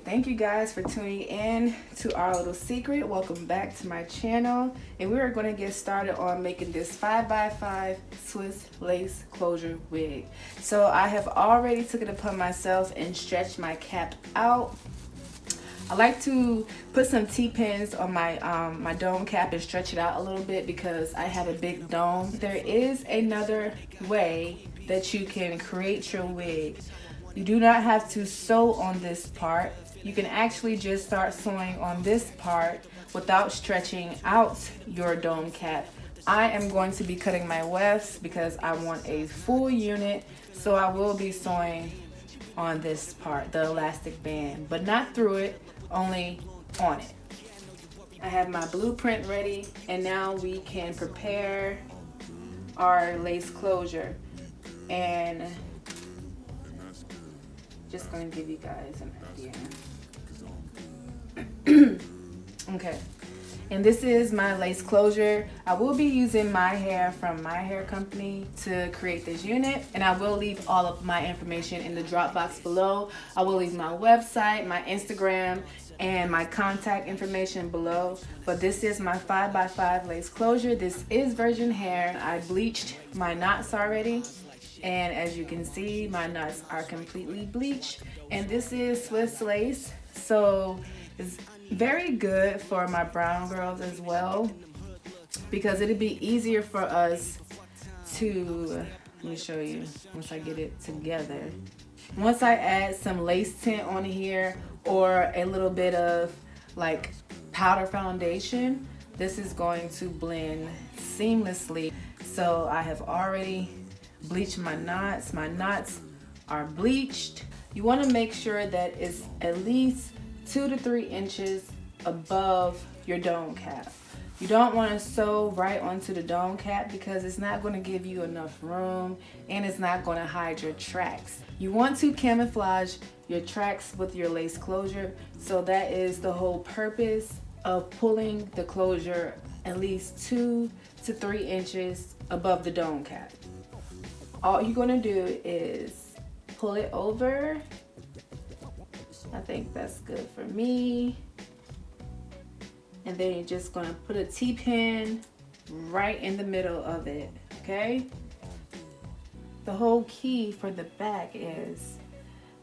Thank you guys for tuning in to our little secret. Welcome back to my channel, and we are going to get started on making this 5x5 Swiss lace closure wig. So I have already took it upon myself and stretched my cap out. I like to put some T-pins on my my dome cap and stretch it out a little bit because I have a big dome. There is another way that you can create your wig. You do not have to sew on this part. You can actually just start sewing on this part without stretching out your dome cap. I am going to be cutting my wefts because I want a full unit, so I will be sewing on this part, the elastic band, but not through it, only on it. I have my blueprint ready, and now we can prepare our lace closure. And just going to give you guys an idea. Okay, and this is my lace closure. I will be using my hair from my hair company to create this unit, and I will leave all of my information in the drop box below. I will leave my website, my Instagram, and my contact information below. But this is my 5x5 lace closure. This is virgin hair. I bleached my knots already, and as you can see, my knots are completely bleached. And this is Swiss lace, so it's very good for my brown girls as well, because it'd be easier for us to, let me show you once I get it together. Once I add some lace tint on here or a little bit of like powder foundation, this is going to blend seamlessly. So I have already bleached my knots. My knots are bleached. You want to make sure that it's at least 2 to 3 inches above your dome cap. You don't want to sew right onto the dome cap because it's not going to give you enough room, and it's not going to hide your tracks. You want to camouflage your tracks with your lace closure, so that is the whole purpose of pulling the closure at least 2 to 3 inches above the dome cap. All you're going to do is pull it over. I think that's good for me. And then you're just gonna put a T-pin right in the middle of it, okay? The whole key for the back is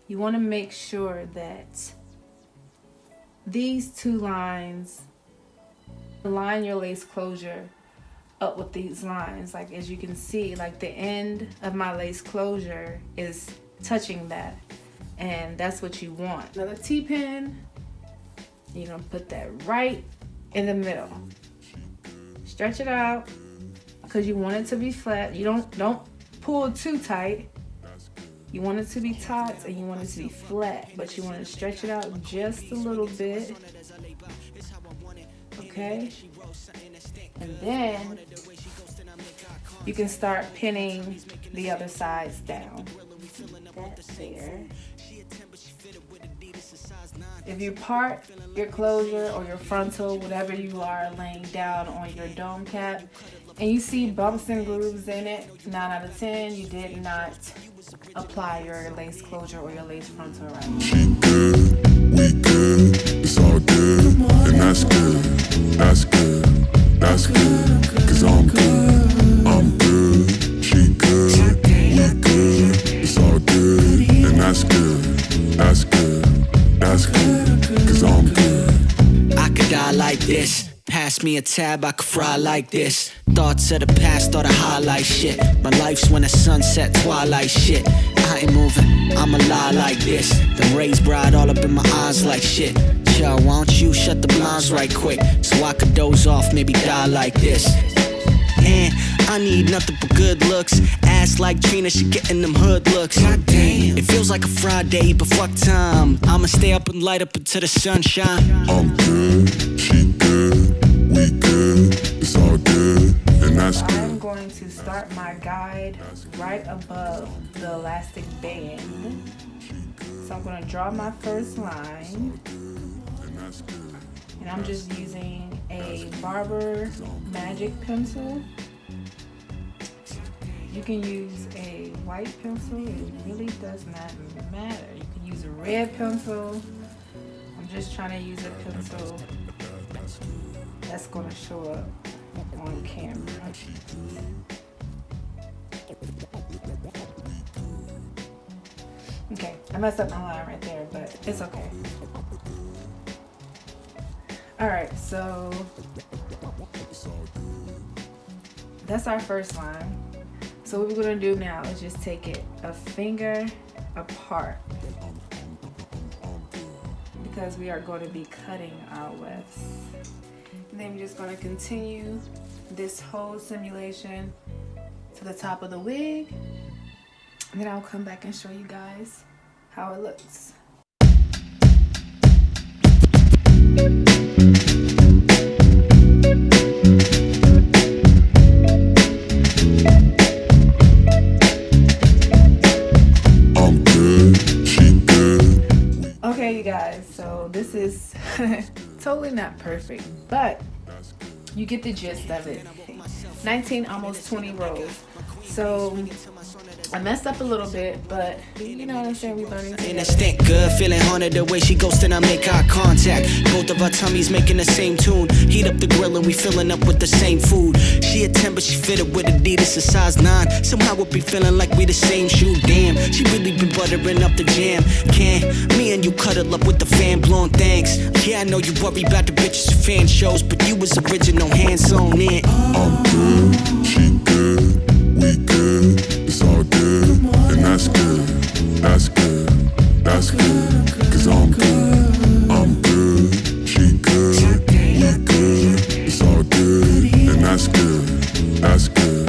you wanna make sure that these two lines line your lace closure up with these lines. Like, as you can see, like the end of my lace closure is touching that. And that's what you want. Another T-pin, you're gonna put that right in the middle. Stretch it out because you want it to be flat. You don't pull too tight. You want it to be tight and you want it to be flat, but you want to stretch it out just a little bit. Okay? And then you can start pinning the other sides down. That's there. If you part your closure or your frontal, whatever you are laying down on your dome cap, and you see bumps and grooves in it, 9 out of 10, you did not apply your lace closure or your lace frontal right. She good, we good, it's all good, and that's good, that's good, that's good, cause I'm good, she good, we good, it's all good, and that's good, that's good, that's good, cause I'm good. I could die like this. Pass me a tab, I could fry like this. Thoughts of the past, thought I highlight shit. My life's when the sunset, twilight shit. I ain't moving, I'ma lie like this. The rays bright all up in my eyes like shit. Yo, why don't you shut the blinds right quick, so I could doze off, maybe die like this. And I need nothing but good looks. Ass like Trina, she getting them hood looks. Goddamn. It feels like a Friday, but fuck time. I'ma stay up and light up until the sunshine. I'm good, she good, we good, it's all good, and that's good. I'm going to start my guide right above the elastic band. So I'm going to draw my first line. And I'm just using a Barber Magic pencil. You can use a white pencil, it really does not matter. You can use a red pencil. just trying to use a pencil that's going to show up on camera. Okay, I messed up my line right there, but it's okay. Alright, so that's our first line. So what we're going to do now is just take it a finger apart, because we are going to be cutting our wefts. And then we're just going to continue this whole simulation to the top of the wig. And then I'll come back and show you guys how it looks. Okay, you guys, so this is totally not perfect, but you get the gist of it. 19, almost 20 rolls. So I messed up a little bit, but you know what I'm saying, we learning together. Instinct good, feeling haunted the way she goes, then I make eye contact. Both of our tummies making the same tune. Heat up the grill and we filling up with the same food. She a 10 but she fitted with Adidas a size 9. Somehow we be feeling like we the same shoe. Damn, she really been buttering up the jam. Can me and you cuddle up with the fan blowing thanks? Yeah, I know you worry about the bitches and fan shows, but you was original, hands on in. I'm good, she good, we good, it's all good, and that's good, that's good, that's good, cause I'm good, she good, we good, it's all good, and that's good, that's good,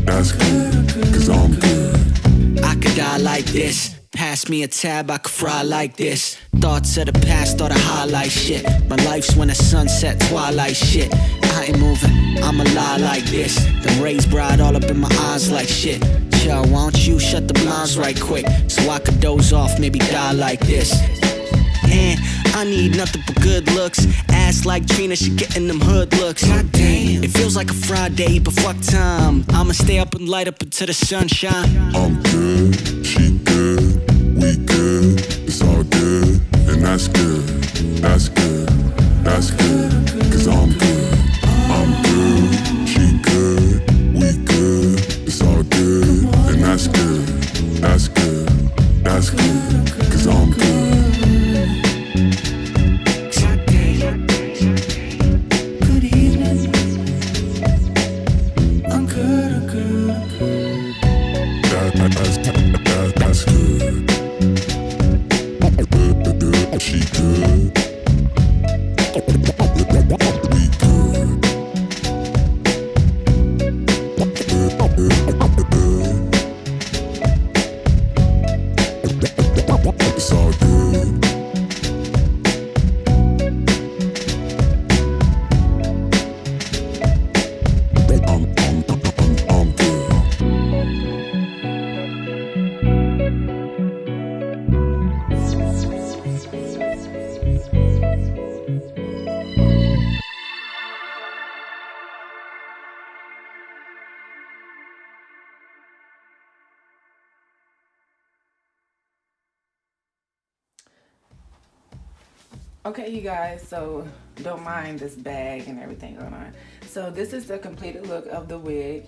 that's good, cause I'm good. I could die like this. Pass me a tab, I could fry like this. Thoughts of the past, thought of highlight shit. My life's when the sunset, twilight shit. I ain't moving, I'm alive like this. The rays bright all up in my eyes like shit. Chill, why don't you shut the blinds right quick, so I could doze off, maybe die like this. And I need nothing but good looks. Ass like Trina, she getting them hood looks. God damn. It feels like a Friday, but fuck time. I'ma stay up and light up until the sunshine. I'm good, she good, we good, it's all good, and that's good, that's good, that's good, cause I'm good, she good, we good, it's all good, and that's good, that's good, that's good, cause I'm good. Good evening. I'm good, I'm good, I'm good. That's good. She good. We good. It's all good. I'm good. Okay, you guys, so don't mind this bag and everything going on. So this is the completed look of the wig,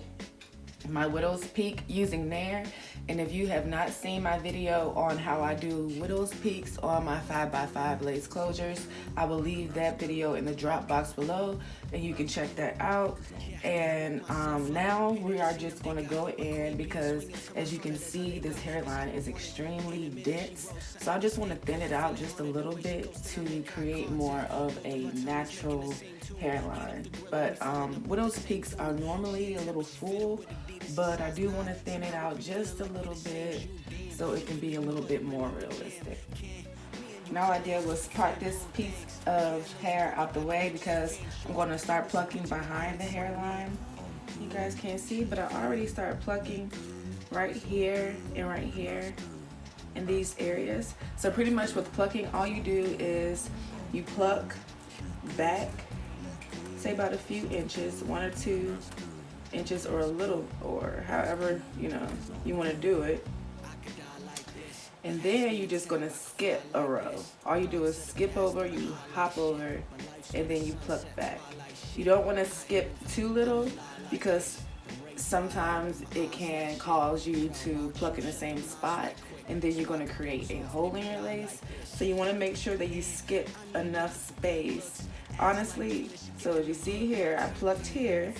my widow's peak using Nair. And if you have not seen my video on how I do widow's peaks on my 5x5 lace closures, I will leave that video in the drop box below and you can check that out. And now we are just going to go in, because as you can see, this hairline is extremely dense, so I just want to thin it out just a little bit to create more of a natural hairline. But widow's peaks are normally a little full, but I do want to thin it out just a little bit so it can be a little bit more realistic. Now all I did was part this piece of hair out the way because I'm going to start plucking behind the hairline. You guys can't see, but I already started plucking right here and right here in these areas. So pretty much with plucking, all you do is you pluck back, say about a few inches, 1 or 2 inches or a little, or however you want to do it. And then you're just gonna skip a row. All you do is skip over, you hop over, and then you pluck back. You don't wanna skip too little because sometimes it can cause you to pluck in the same spot and then you're gonna create a hole in your lace. So you wanna make sure that you skip enough space. Honestly, so as you see here, I plucked here.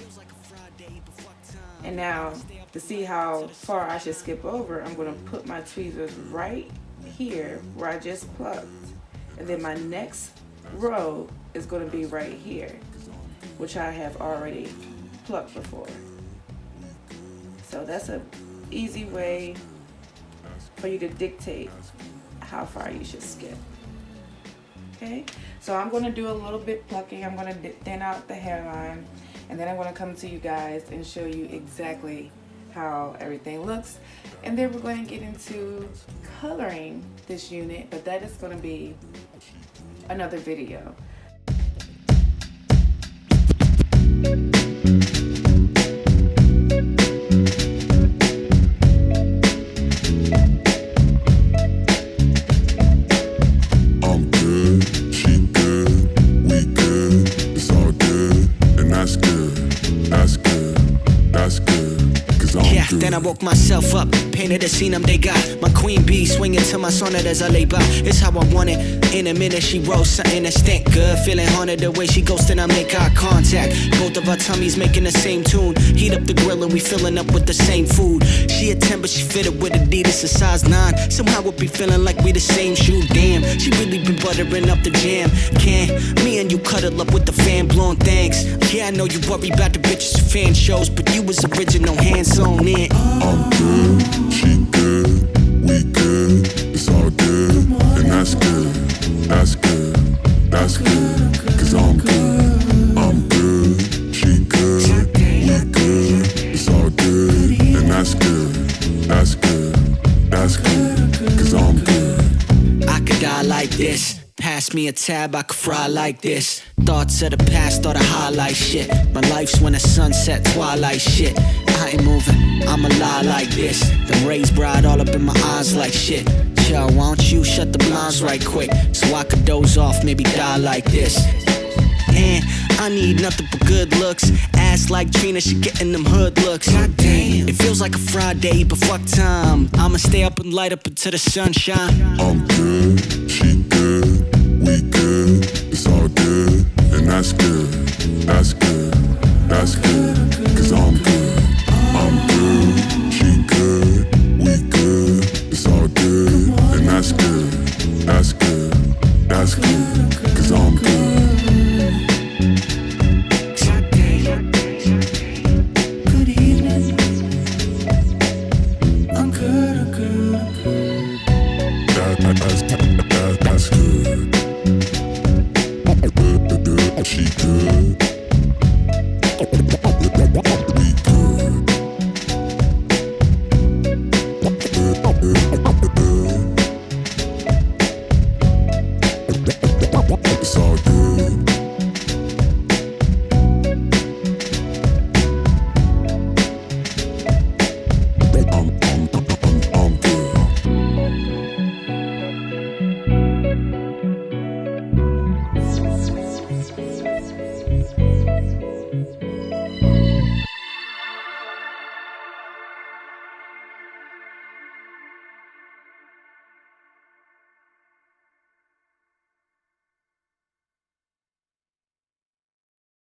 And now, to see how far I should skip over, I'm gonna put my tweezers right here where I just plucked. And then my next row is gonna be right here, which I have already plucked before. So that's an easy way for you to dictate how far you should skip. Okay, so I'm gonna do a little bit plucking. I'm gonna thin out the hairline. And then I'm going to come to you guys and show you exactly how everything looks. And then we're going to get into coloring this unit, but that is going to be another video. I'm good, she good, we good, it's all good, and that's good, that's good, that's good, 'cause I'm Yeah, good. then I woke myself up, painted the scene they got. My queen bee swinging to my sonnet as I lay by. It's how I want it. In a minute, she rolls something that stink good. Feeling haunted the way she goes, then I make eye contact. Both of our tummies making the same tune. Heat up the grill and we filling up with the same food. She a 10, but she fitted with Adidas, a size 9. Somehow it be feeling like we the same shoe. Damn, she really been buttering up the jam. Can me and you cuddle up with the fan blowing thanks? Yeah, I know you worry about the bitches who fan shows, but you was original, hands on in. I'm good, she good, we good, it's all good, and that's good, that's good, that's good, 'cause I'm good, she good, we good, it's all good, and that's good, that's good, that's good, 'cause I'm good. I could die like this. Pass me a tab, I could fry like this. Thoughts of the past, start to highlight shit. My life's when the sunset, twilight shit. I ain't moving, I'ma lie like this. The rays bright all up in my eyes like shit. Chill, why don't you shut the blinds right quick, so I could doze off, maybe die like this. And I need nothing but good looks. Ass like Trina, she getting them hood looks. God damn, it feels like a Friday, but fuck time. I'ma stay up and light up until the sunshine. I'm good, she good, we good, it's all good, and that's good, that's good, that's good, 'cause I'm good, she good, we good, it's all good, and that's good, that's good, that's good, 'cause I'm good. Good evening. I'm good, I'm good, I'm good. That's good. She good. We good. It's all good.